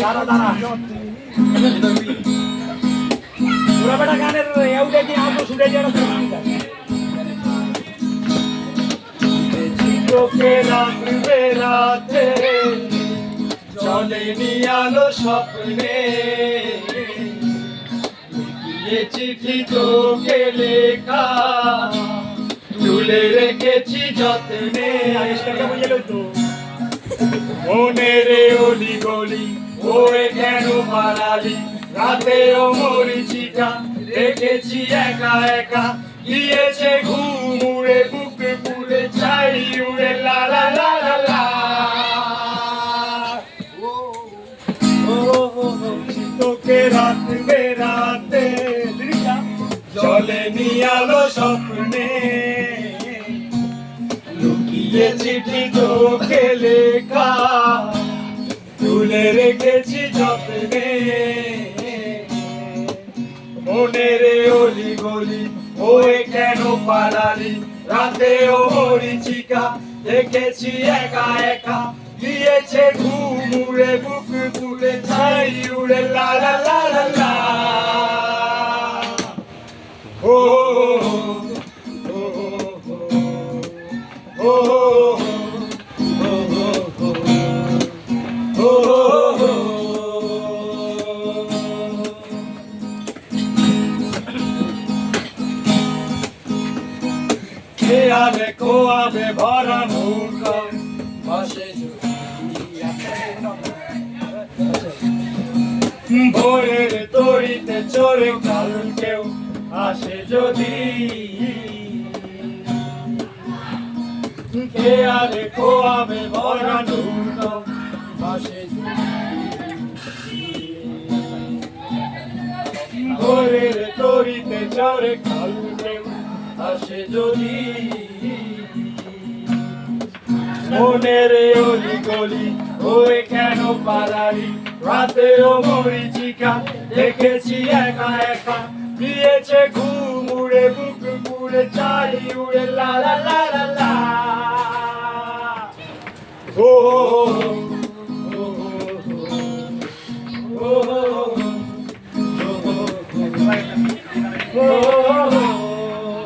দাঁড়া দাঁড়া তোরা বেটা গানের এউটে কি আলো শুনে যারা গান গায় চোখে রাত বেরাতে চলেনি আলো স্বপ্নে এ চিঠি তোকে লেখা তুলে রেখেছি যত্নে আজকে বুঝে তো মনের অলি গলি ওরে কেন পালালি রাতে ও মরিচিকা দেখেছি একা একা গিয়েছে ঘুম উড়ে বুকে পুড়ে চাই উড়ে লা লা লা লা লা তোকে রাত বেরাতে চলেনি আলো স্বপ্নে লুকিয়ে চিঠি তোকে লেখা তুলে রেখেছি যত্নে মনের অলি গলি ওই কেন পালালি রাতে ও মরিচিকা দেখেছি একা একা গিয়েছে ঘুম উড়ে বুক তুলে ছাই উড়ে লা লা লা লা লা ও ও আবে কোয়াবে ভরা নৌকা পাশে ভোরের তরিতে চড়ে কাল কেউ আসে যদি কে আরে কোয়াবে ভরা নৌকা পাশে ভোরের তরিতে চড়ে কাল কেউ আসে যদি মনের অলি গলি ওই কেন পালালি রাতে ও মরিচিকা দেখেছি একা একা দিয়েছে ঘুম উড়ে বুক পুড়ে চাই উড়ে লা লা লা লা লা ও